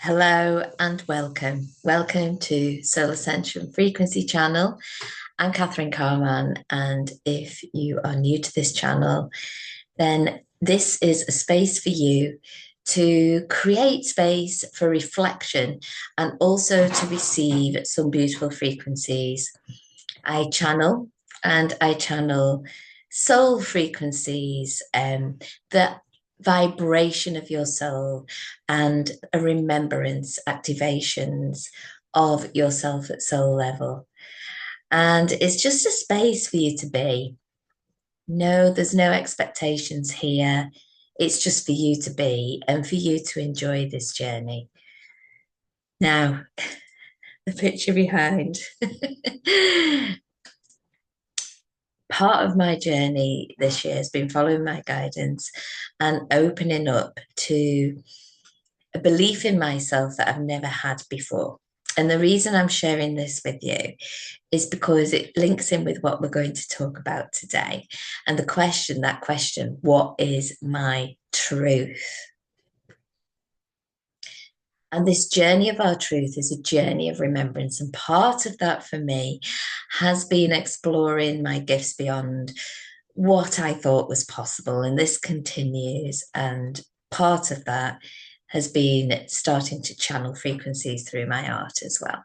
Hello and welcome. Welcome to Soul Ascension Frequency Channel. I'm Catherine Carman, and if you are new to this channel, then this is a space for you to create space for reflection and also to receive some beautiful frequencies. I channel soul frequencies, the vibration of your soul and a remembrance activations of yourself at soul level. And it's just a space for you to be. No, there's no expectations here. It's just for you to be and for you to enjoy this journey. Now, the picture behind. Part of my journey this year has been following my guidance and opening up to a belief in myself that I've never had before. And the reason I'm sharing this with you is because it links in with what we're going to talk about today. And that question, what is my truth? And this journey of our truth is a journey of remembrance. And part of that for me has been exploring my gifts beyond what I thought was possible. And this continues. And part of that has been starting to channel frequencies through my art as well.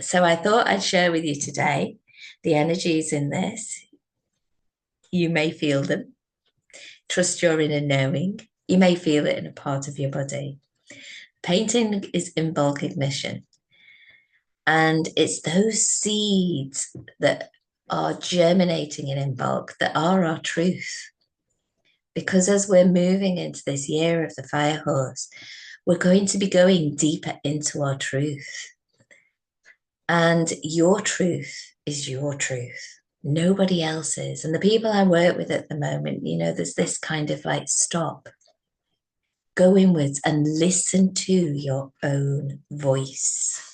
So I thought I'd share with you today the energies in this. You may feel them. Trust your inner knowing. You may feel it in a part of your body. Painting is in bulk ignition. And it's those seeds that are germinating in bulk that are our truth. Because as we're moving into this year of the fire horse, we're going to be going deeper into our truth. And your truth is your truth. Nobody else's. And the people I work with at the moment, there's this kind of like, stop, go inwards and listen to your own voice.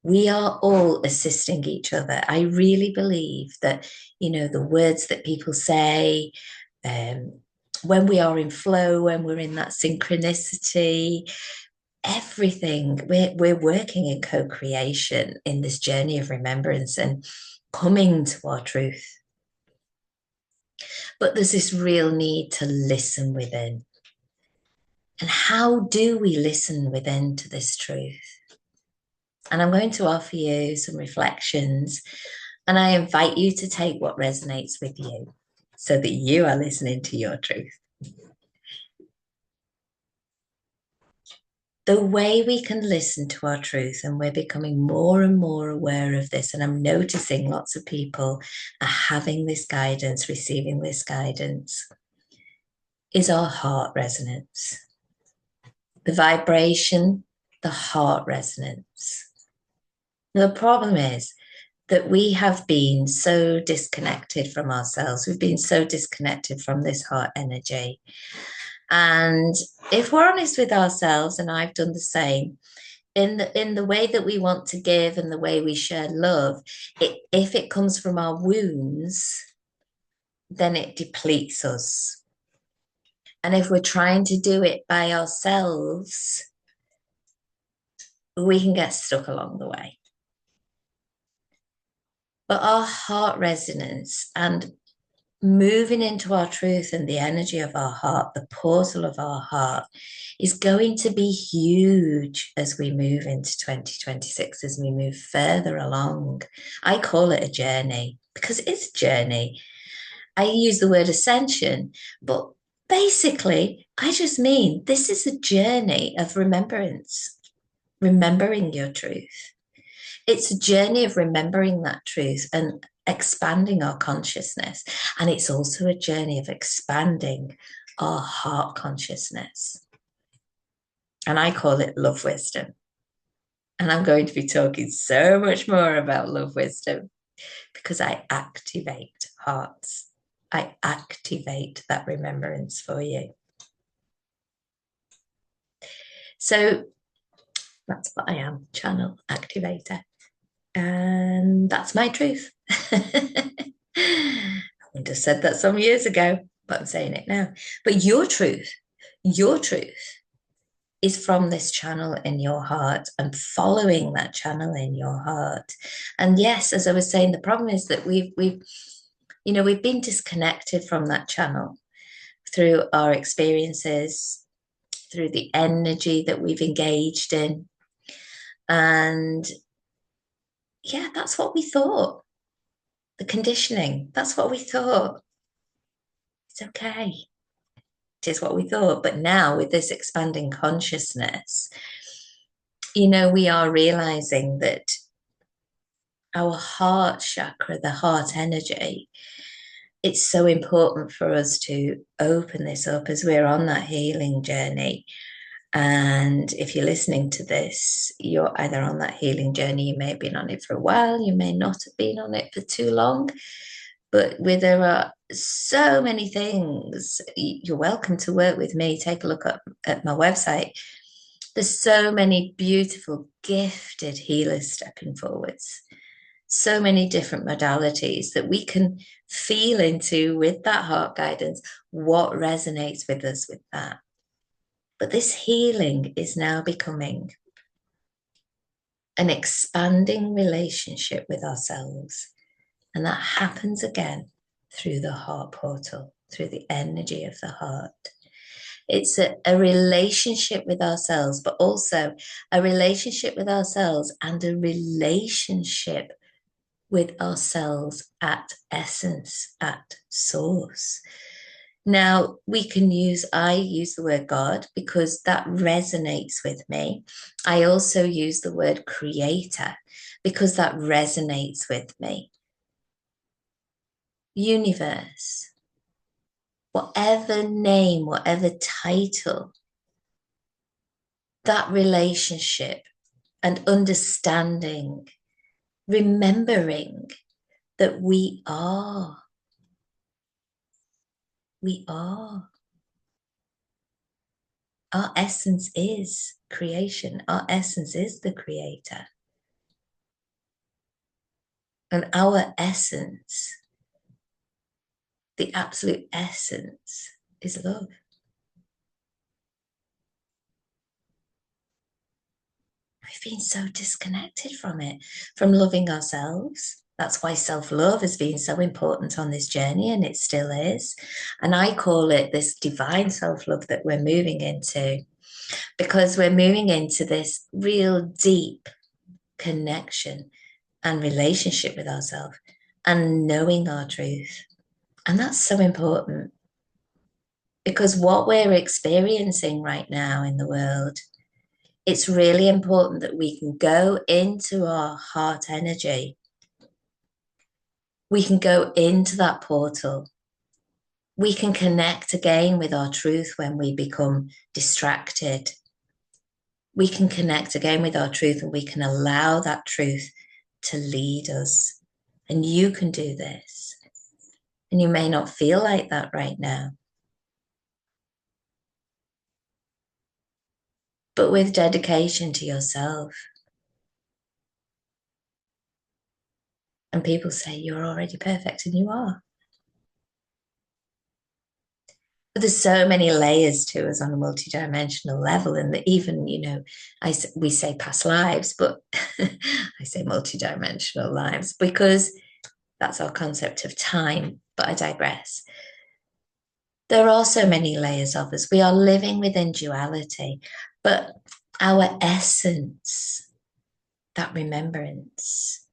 We are all assisting each other. I really believe that, the words that people say, when we are in flow, when we're in that synchronicity, everything, we're working in co-creation in this journey of remembrance and coming to our truth. But there's this real need to listen within. And how do we listen within to this truth? And I'm going to offer you some reflections, and I invite you to take what resonates with you so that you are listening to your truth. The way we can listen to our truth, and we're becoming more and more aware of this, and I'm noticing lots of people are having this guidance, receiving this guidance, is our heart resonance. The vibration, the heart resonance. The problem is that we have been so disconnected from ourselves. We've been so disconnected from this heart energy. And if we're honest with ourselves, and I've done the same, in the way that we want to give and the way we share love, if it comes from our wounds, then it depletes us. And if we're trying to do it by ourselves, we can get stuck along the way. But our heart resonance and moving into our truth and the energy of our heart, the portal of our heart, is going to be huge as we move into 2026, as we move further along. I call it a journey because it's a journey. I use the word ascension, but basically, I just mean this is a journey of remembrance, remembering your truth. It's a journey of remembering that truth and expanding our consciousness. And it's also a journey of expanding our heart consciousness. And I call it love wisdom. And I'm going to be talking so much more about love wisdom because I activate hearts. I activate that remembrance for you. So that's what I am, channel activator. And that's my truth. I would have said that some years ago. but I'm saying it now. But your truth is from this channel in your heart and following that channel in your heart. And yes, as I was saying, the problem is that we've been disconnected from that channel through our experiences, through the energy that we've engaged in. And yeah, that's what we thought. The conditioning, that's what we thought. It's okay. It is what we thought. But now, with this expanding consciousness, we are realizing that our heart chakra, the heart energy, it's so important for us to open this up as we're on that healing journey. And if you're listening to this, you're either on that healing journey, you may have been on it for a while, you may not have been on it for too long, but where there are so many things, you're welcome to work with me. Take a look at my website. There's so many beautiful, gifted healers stepping forwards. So many different modalities that we can feel into with that heart guidance, what resonates with us with that. But this healing is now becoming an expanding relationship with ourselves. And that happens again through the heart portal, through the energy of the heart. It's a relationship with ourselves, but also a relationship with ourselves and a relationship with ourselves at essence, at source. Now, I use the word God because that resonates with me. I also use the word creator because that resonates with me. Universe, whatever name, whatever title, that relationship and understanding, remembering that we are. Our essence is creation. Our essence is the creator. And our essence, the absolute essence, is love. We've been so disconnected from it, from loving ourselves. That's why self-love has been so important on this journey, and it still is. And I call it this divine self-love that we're moving into, because we're moving into this real deep connection and relationship with ourselves and knowing our truth. And that's so important because what we're experiencing right now in the world, it's really important that we can go into our heart energy. We can go into that portal. We can connect again with our truth when we become distracted. We can connect again with our truth and we can allow that truth to lead us. And you can do this. And you may not feel like that right now. But with dedication to yourself. And people say you're already perfect, and you are. But there's so many layers to us on a multidimensional level, and that even, we say past lives, but I say multidimensional lives because that's our concept of time. But I digress. There are so many layers of us. We are living within duality, but our essence, that remembrance,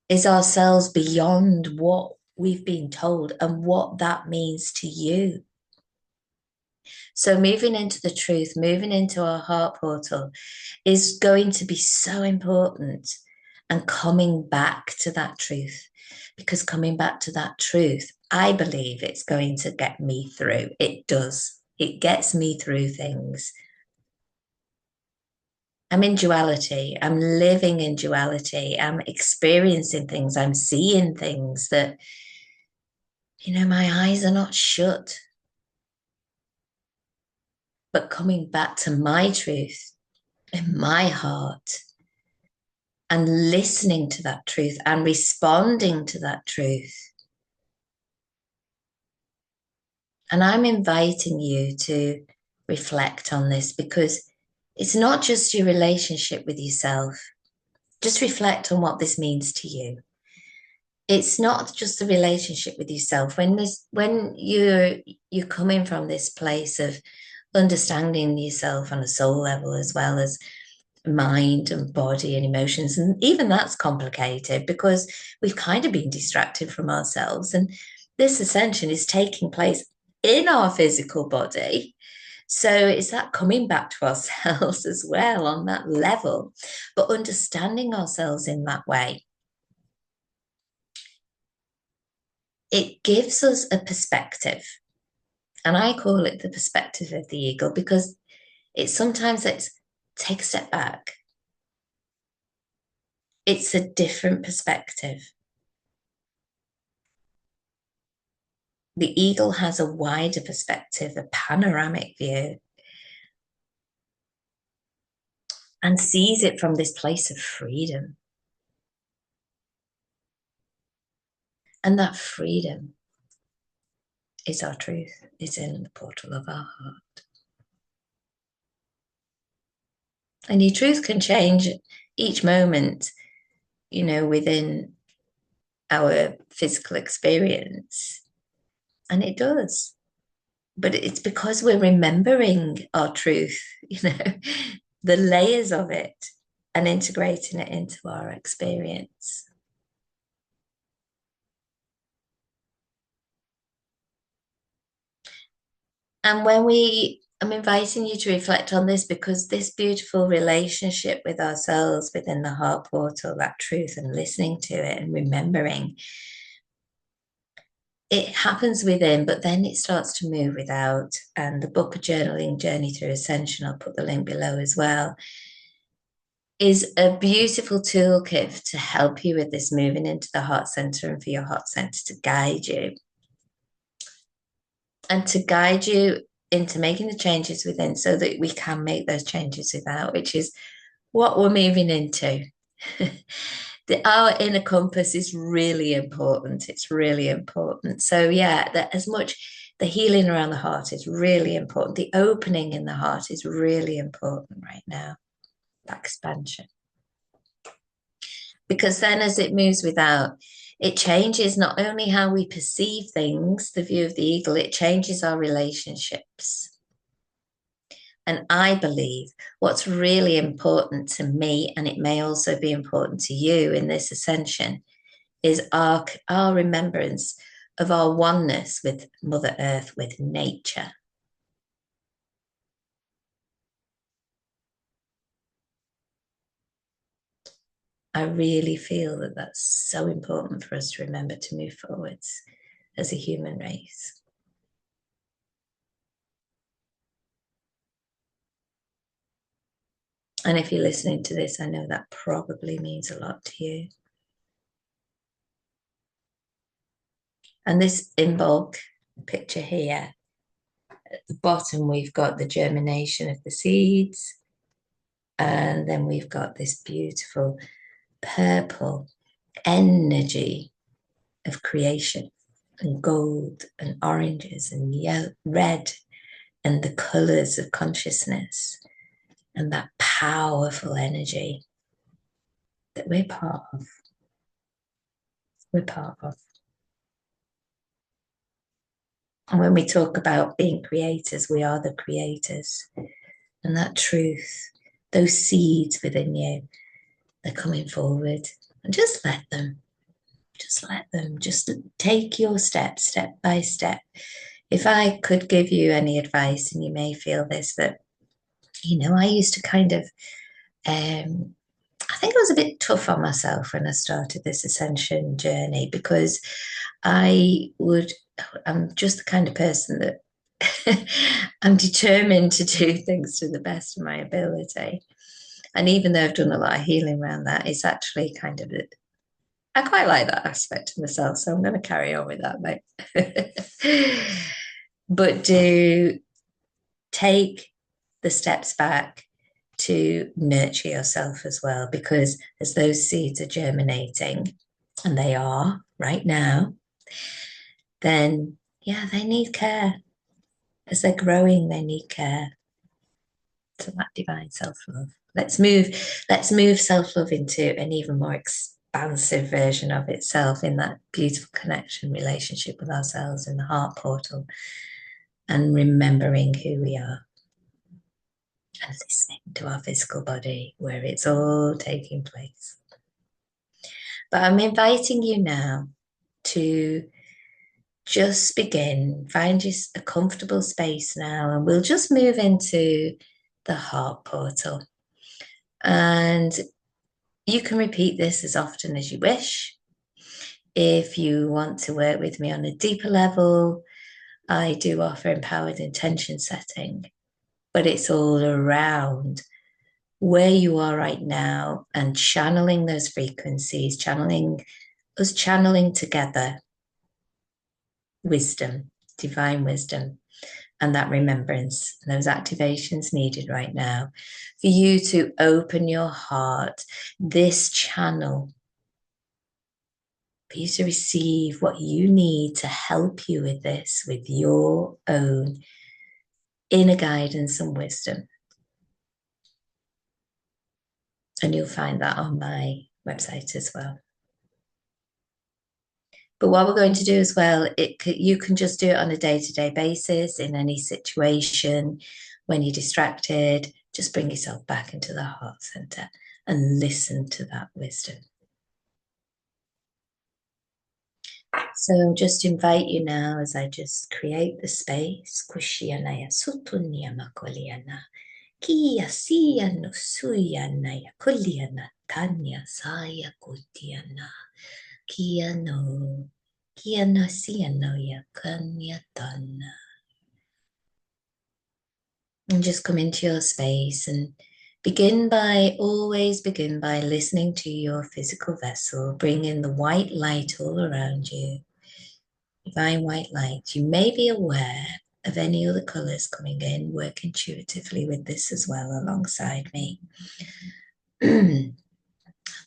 is ourselves beyond what we've been told and what that means to you. So moving into the truth, moving into our heart portal is going to be so important, and coming back to that truth, because coming back to that truth, I believe it's going to get me through. It does. It gets me through things. I'm in duality. I'm living in duality. I'm experiencing things. I'm seeing things that, my eyes are not shut. But coming back to my truth in my heart and listening to that truth and responding to that truth And I'm inviting you to reflect on this because it's not just your relationship with yourself. Just reflect on what this means to you. It's not just the relationship with yourself. When you're coming from this place of understanding yourself on a soul level as well as mind and body and emotions. And even that's complicated because we've kind of been distracted from ourselves. And this ascension is taking place in our physical body. So it's that coming back to ourselves as well on that level, but understanding ourselves in that way. It gives us a perspective. And I call it the perspective of the eagle because it's take a step back. It's a different perspective. The eagle has a wider perspective, a panoramic view, and sees it from this place of freedom. And that freedom is our truth, is in the portal of our heart. And your truth can change each moment, within our physical experience. And it does. But it's because we're remembering our truth, the layers of it and integrating it into our experience. And I'm inviting you to reflect on this because this beautiful relationship with ourselves within the heart portal, that truth, and listening to it and remembering, it happens within, but then it starts to move without. And the book of journaling, Journey Through Ascension, I'll put the link below as well, is a beautiful toolkit to help you with this moving into the heart center and for your heart center to guide you into making the changes within so that we can make those changes without, which is what we're moving into. Our inner compass is really important. It's really important. So, yeah, that as much the healing around the heart is really important. The opening in the heart is really important right now, that expansion. Because then as it moves without, it changes not only how we perceive things, the view of the eagle, it changes our relationships. And I believe what's really important to me, and it may also be important to you in this ascension, is our remembrance of our oneness with Mother Earth, with nature. I really feel that that's so important for us to remember to move forwards as a human race. And if you're listening to this, I know that probably means a lot to you. And this in bulk picture here, at the bottom, we've got the germination of the seeds. And then we've got this beautiful purple energy of creation and gold and oranges and yellow, red, and the colors of consciousness and that powerful energy that we're part of. We're part of. And when we talk about being creators, we are the creators. And that truth, those seeds within you, they're coming forward. And just let them. Just let them. Just take your steps, step by step. If I could give you any advice, and you may feel this, that, I used to kind of, I think I was a bit tough on myself when I started this ascension journey because I'm just the kind of person that I'm determined to do things to the best of my ability. And even though I've done a lot of healing around that, it's actually kind of I quite like that aspect of myself. So I'm going to carry on with that, mate. But do take the steps back to nurture yourself as well, because as those seeds are germinating, and they are right now, then yeah, they need care. As they're growing, they need care. To that divine self-love. Let's move self-love into an even more expansive version of itself in that beautiful connection relationship with ourselves in the heart portal and remembering who we are and listening to our physical body where it's all taking place. But I'm inviting you now to just begin, find just a comfortable space now, and we'll just move into the heart portal. And you can repeat this as often as you wish. If you want to work with me on a deeper level, I do offer empowered intention setting, but it's all around where you are right now and channeling those frequencies, channeling together wisdom, divine wisdom, and that remembrance, and those activations needed right now for you to open your heart, this channel, for you to receive what you need to help you with this, with your own inner guidance and wisdom. And you'll find that on my website as well. But what we're going to do as well, you can just do it on a day-to-day basis in any situation. When you're distracted, just bring yourself back into the heart center and listen to that wisdom. So just invite you now as I just create the space. Kushianaya sutunya makoliana. Kia siya no suya naya kuliana tanya saya kutiana. Kia no siya no ya kanya tana. And just come into your space and always begin by listening to your physical vessel. Bring in the white light all around you. Divine white light. You may be aware of any other colors coming in. Work intuitively with this as well alongside me.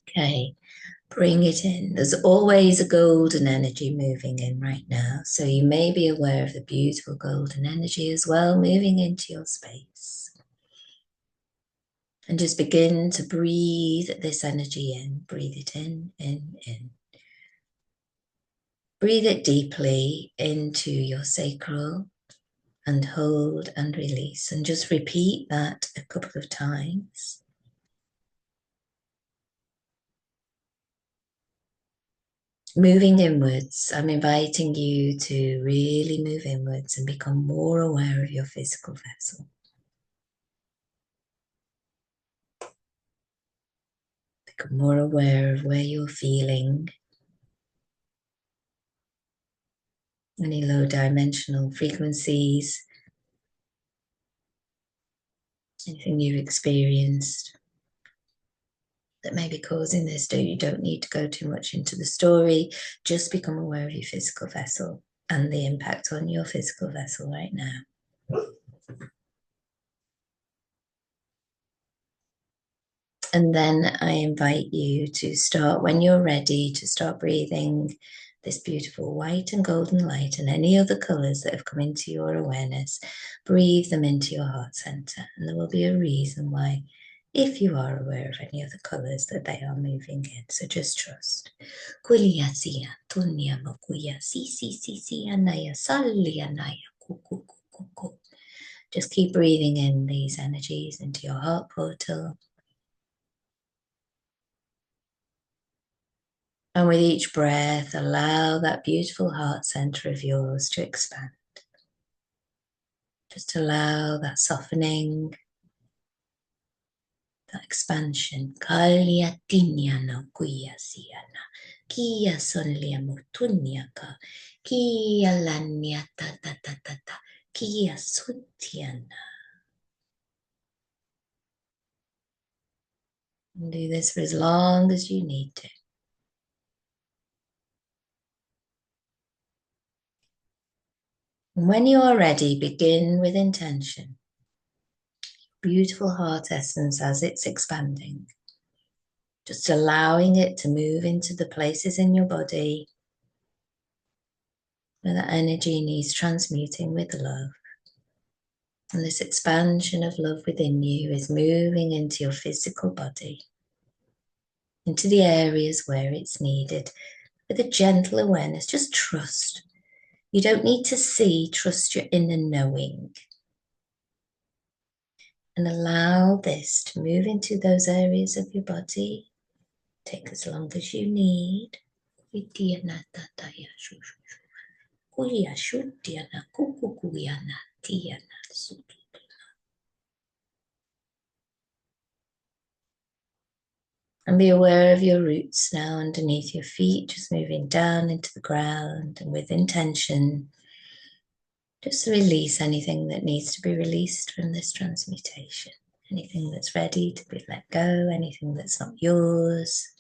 Okay, bring it in. There's always a golden energy moving in right now. So you may be aware of the beautiful golden energy as well moving into your space. And just begin to breathe this energy in. Breathe it in, in. Breathe it deeply into your sacral and hold and release. And just repeat that a couple of times. Moving inwards, I'm inviting you to really move inwards and become more aware of your physical vessel. Become more aware of where you're feeling any low dimensional frequencies, anything you've experienced that may be causing this. You don't need to go too much into the story. Just become aware of your physical vessel and the impact on your physical vessel right now. And then I invite you to start, when you're ready, to start breathing this beautiful white and golden light and any other colors that have come into your awareness. Breathe them into your heart center. And there will be a reason why, if you are aware of any other colors, that they are moving in. So just trust. Just keep breathing in these energies into your heart portal. And with each breath, allow that beautiful heart center of yours to expand. Just allow that softening, that expansion. Kalia tinyana kuya siana. Kia sonlia mutunyaka. Kia lanya ta ta ta ta ta. Kia sutiana. And do this for as long as you need to. And when you are ready, begin with intention. Beautiful heart essence as it's expanding. Just allowing it to move into the places in your body where that energy needs transmuting with love. And this expansion of love within you is moving into your physical body, into the areas where it's needed, with a gentle awareness. Just trust. You don't need to see, trust your inner knowing. And allow this to move into those areas of your body. Take as long as you need. And be aware of your roots now underneath your feet, just moving down into the ground, and with intention, just release anything that needs to be released from this transmutation. Anything that's ready to be let go, anything that's not yours.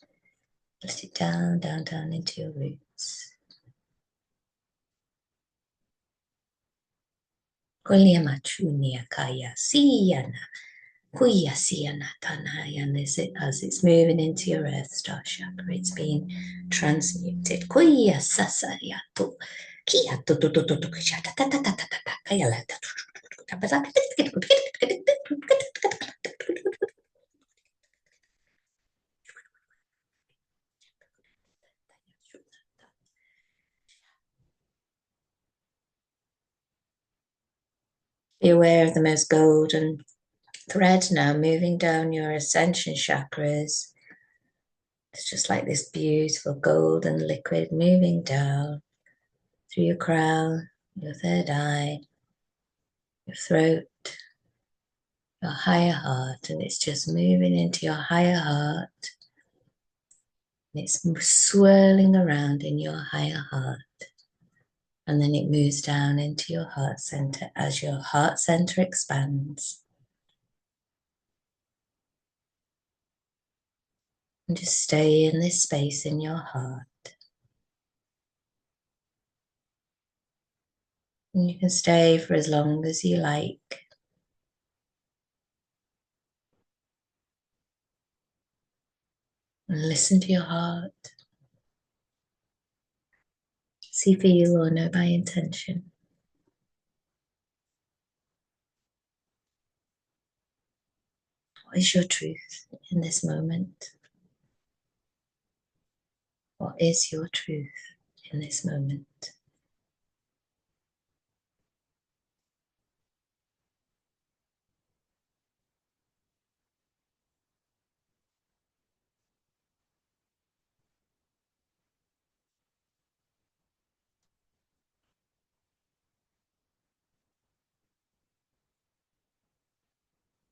Let it down, down, down into your roots. Kolia machunia kaya siyana. Kuya siyana tanaya. As it's moving into your earth star chakra, it's being transmuted. Kuya sasaya to. Kia to to to to to ta ta ta ta ta ta kaya la ta. Be aware of the most golden thread now moving down your ascension chakras. It's just like this beautiful golden liquid moving down through your crown, your third eye, your throat, your higher heart, and it's just moving into your higher heart. And it's swirling around in your higher heart. And then it moves down into your heart center as your heart center expands. And just stay in this space in your heart. And you can stay for as long as you like. And listen to your heart. See, feel, or know by intention. What is your truth in this moment? What is your truth in this moment?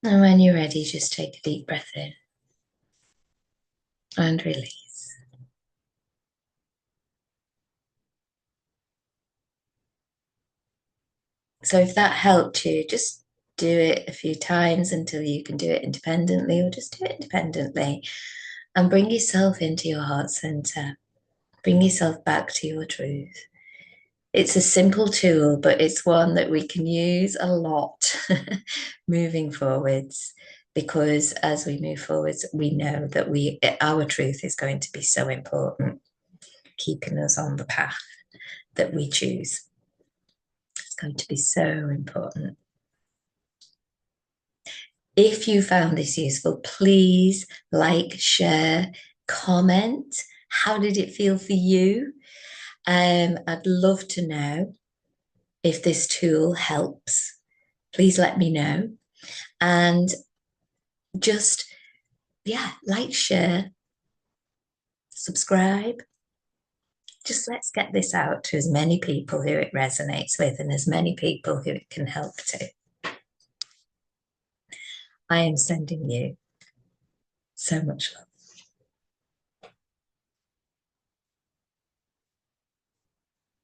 And when you're ready, just take a deep breath in and release. So if that helped you, just do it a few times until you can do it independently, or just do it independently and bring yourself into your heart center. Bring yourself back to your truth. It's a simple tool, but it's one that we can use a lot moving forwards, because as we move forwards, we know that our truth is going to be so important, keeping us on the path that we choose. It's going to be so important. If you found this useful, please like, share, comment. How did it feel for you? I'd love to know if this tool helps. Please let me know. And just, like, share, subscribe. Just let's get this out to as many people who it resonates with and as many people who it can help to. I am sending you so much love.